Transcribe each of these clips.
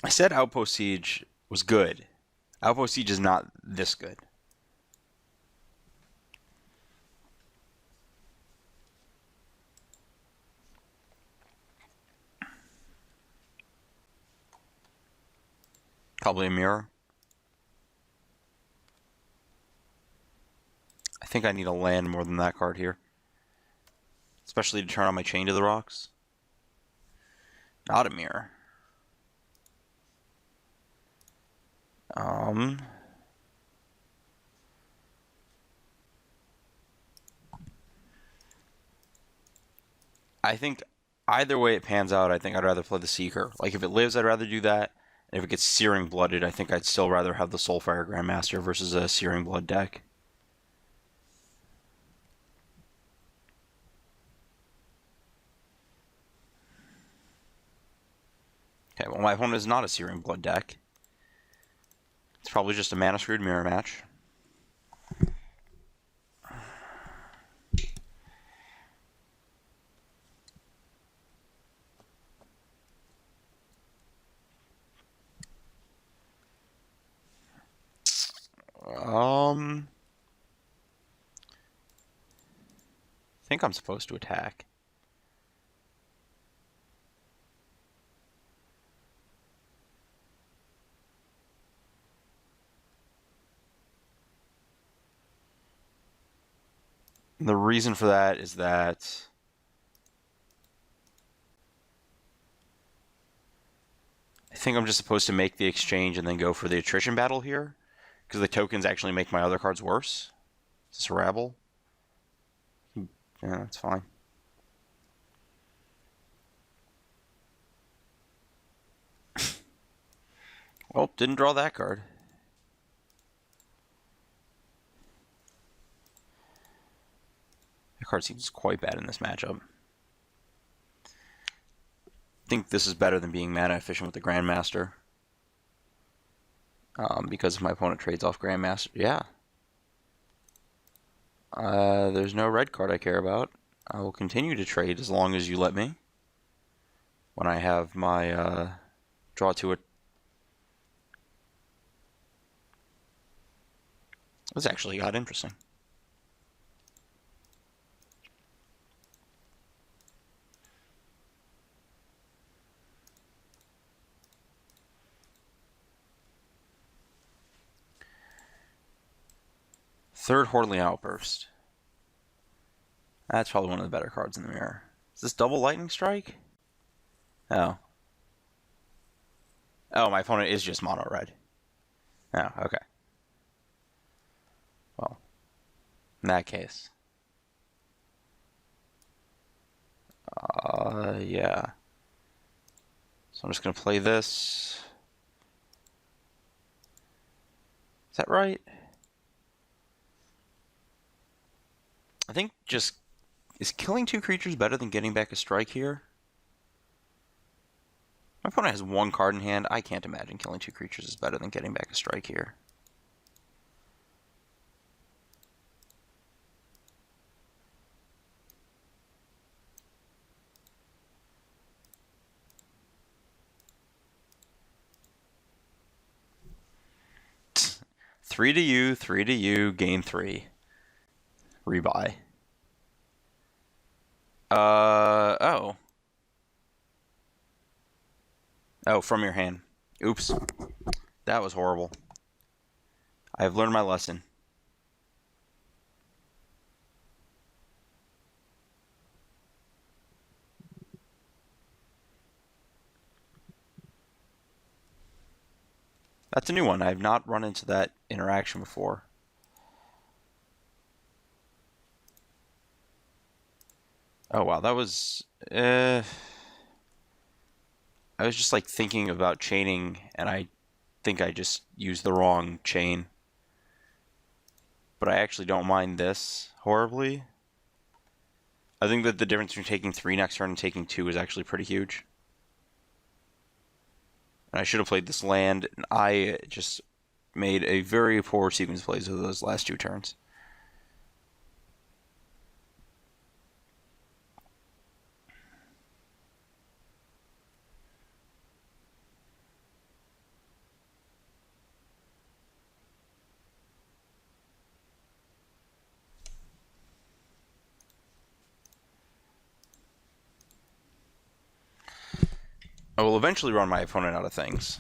I said Outpost Siege was good. Outpost Siege is not this good. Probably a mirror. I think I need a land more than that card here. Especially to turn on my Chain to the Rocks. Not a mirror. I think either way it pans out, I think I'd rather play the Seeker. Like, if it lives, I'd rather do that. And if it gets Searing Blooded, I think I'd still rather have the Soulfire Grandmaster versus a Searing Blood deck. Okay, well, my opponent is not a Searing Blood deck. It's probably just a Mana Screwed Mirror match. I think I'm supposed to attack. And the reason for that is that I think I'm just supposed to make the exchange and then go for the attrition battle here, because the tokens actually make my other cards worse. Is this a rabble? Yeah, that's fine. Well, didn't draw that card. That card seems quite bad in this matchup. I think this is better than being mana efficient with the Grandmaster. Because if my opponent trades off Grandmaster, yeah. There's no red card I care about. I will continue to trade as long as you let me. When I have my draw to it. This actually got interesting. Third Hordly Outburst. That's probably one of the better cards in the mirror. Is this double Lightning Strike? Oh. Oh, my opponent is just mono red. Oh, okay. Well, in that case. Yeah. So I'm just going to play this. Is that right? I think just... Is killing 2 creatures better than getting back a strike here? My opponent has 1 card in hand. I can't imagine killing 2 creatures is better than getting back a strike here. Three to you, gain 3. Rebuy. Oh. Oh, from your hand. Oops. That was horrible. I have learned my lesson. That's a new one. I have not run into that interaction before. Oh, wow. That was... I was just like thinking about chaining, and I think I just used the wrong chain. But I actually don't mind this horribly. I think that the difference between taking 3 next turn and taking 2 is actually pretty huge. And I should have played this land, and I just made a very poor sequence plays of those last 2 turns. I will eventually run my opponent out of things.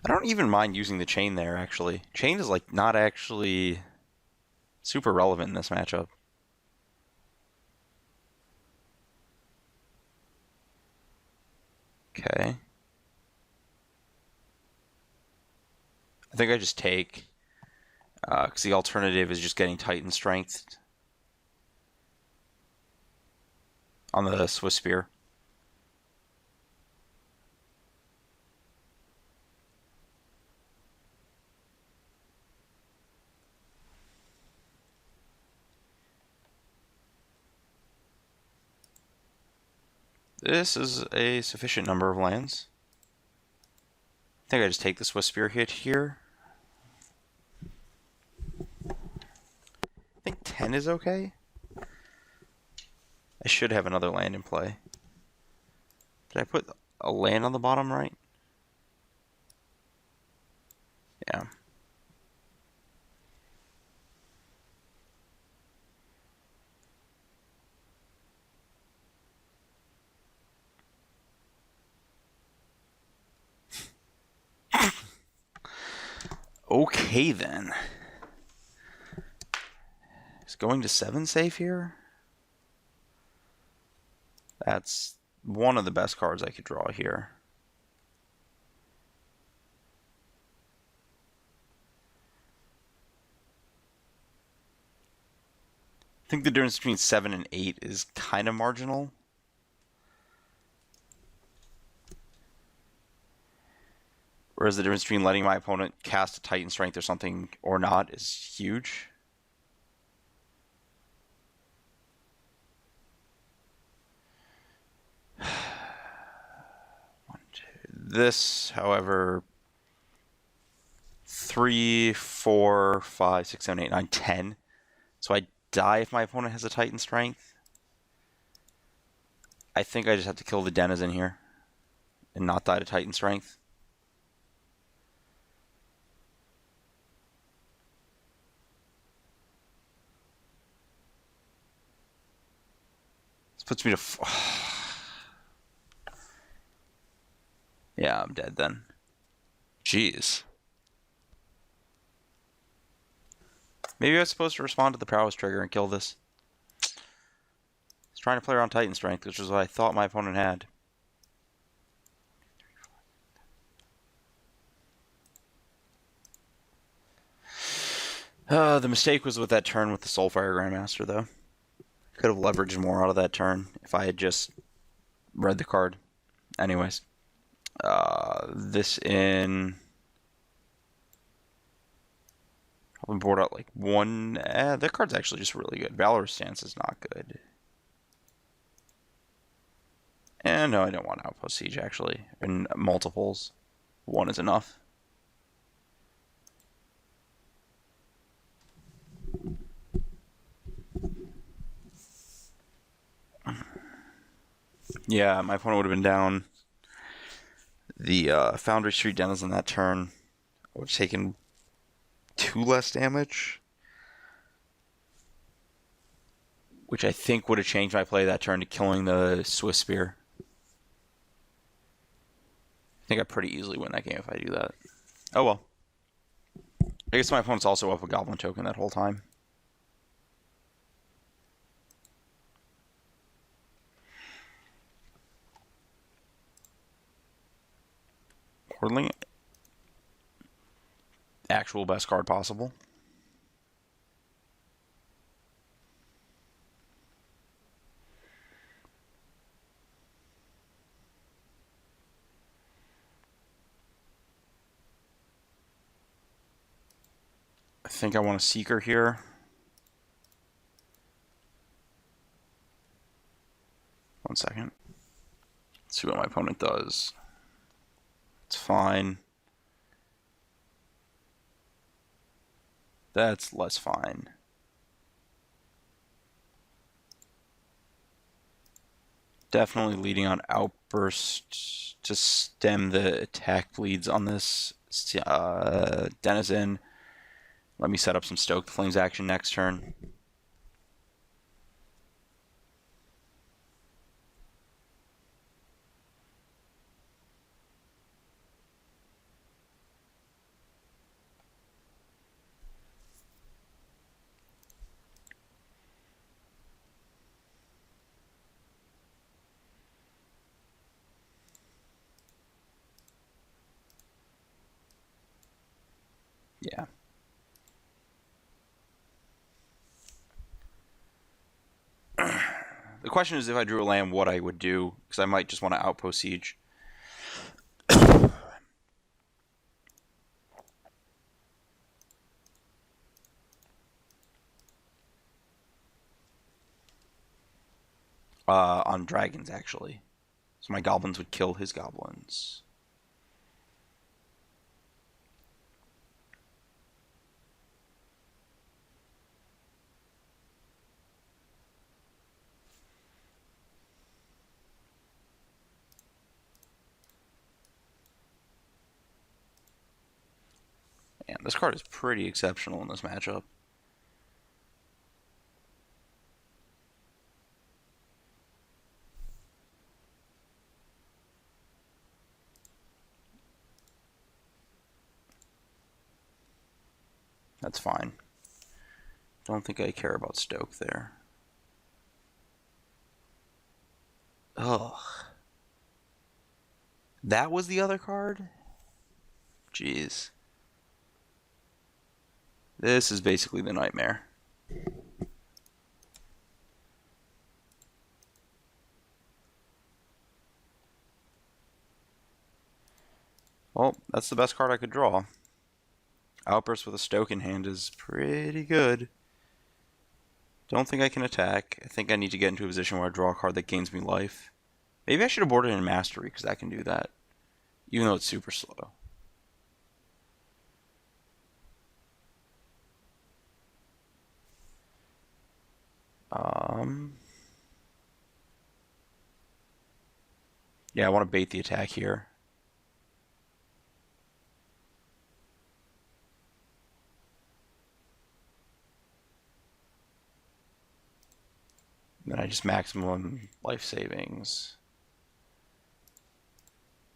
I don't even mind using the chain there, actually. Chain is, like, not actually super relevant in this matchup. Okay. I think I just take, because the alternative is just getting Titan Strength on the Swiss Spear. This is a sufficient number of lands. I think I just take the Swiss Spear hit here. I think 10 is okay. I should have another land in play. Did I put a land on the bottom right? Yeah. Okay then. Is going to 7 safe here? That's one of the best cards I could draw here. I think the difference between 7 and 8 is kind of marginal. Whereas the difference between letting my opponent cast a Titan Strength or something or not is huge. This, however, 3, 4, 5, 6, 7, 8, 9, 10. So I die if my opponent has a Titan Strength. I think I just have to kill the Denizen here and not die to Titan Strength. This puts me to... Yeah, I'm dead then. Jeez. Maybe I was supposed to respond to the prowess trigger and kill this. I was trying to play around Titan Strength, which is what I thought my opponent had. The mistake was with that turn with the Soulfire Grandmaster, though. Could have leveraged more out of that turn if I had just read the card. Anyways. This in... Probably board out like one... that card's actually just really good. Valorous Stance is not good. And no, I don't want Outpost Siege, actually. In multiples. One is enough. Yeah, my opponent would have been down the Foundry Street Denizen that turn. I would have taken 2 less damage. Which I think would have changed my play that turn to killing the Swiss Spear. I think I pretty easily win that game if I do that. Oh well. I guess my opponent's also up a Goblin Token that whole time. Portling. Actual best card possible. I think I want a Seeker here. One second. Let's see what my opponent does. It's fine. That's less fine. Definitely leading on Outburst to stem the attack bleeds on this Denizen. Let me set up some Stoke the Flames action next turn. Yeah. The question is if I drew a land, what I would do, because I might just want to outpost siege. On dragons, actually. So my goblins would kill his goblins. Man, this card is pretty exceptional in this matchup. That's fine. Don't think I care about Stoke there. Ugh. That was the other card? Jeez. This is basically the nightmare. Well, that's the best card I could draw. Outburst with a Stoke in hand is pretty good. Don't think I can attack. I think I need to get into a position where I draw a card that gains me life. Maybe I should have boarded in Mastery, because that can do that. Even though it's super slow. Yeah, I want to bait the attack here. Then I just maximum life savings.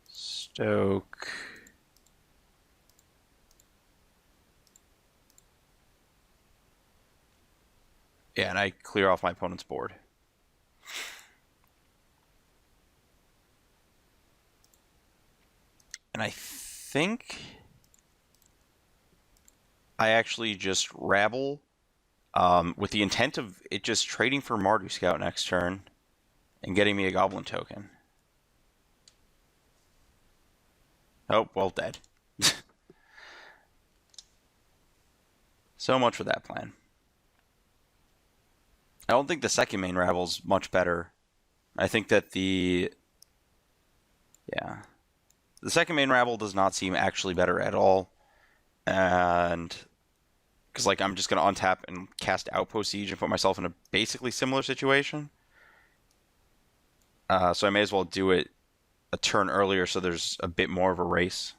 Stoke. Yeah, and I clear off my opponent's board. And I think I actually just rabble with the intent of it just trading for Mardu Scout next turn and getting me a Goblin token. Oh, well, dead. So much for that plan. I don't think the second main Ravel's much better. I think that the second main Ravel does not seem actually better at all. And because like I'm just gonna untap and cast Outpost Siege and put myself in a basically similar situation. So I may as well do it a turn earlier so there's a bit more of a race.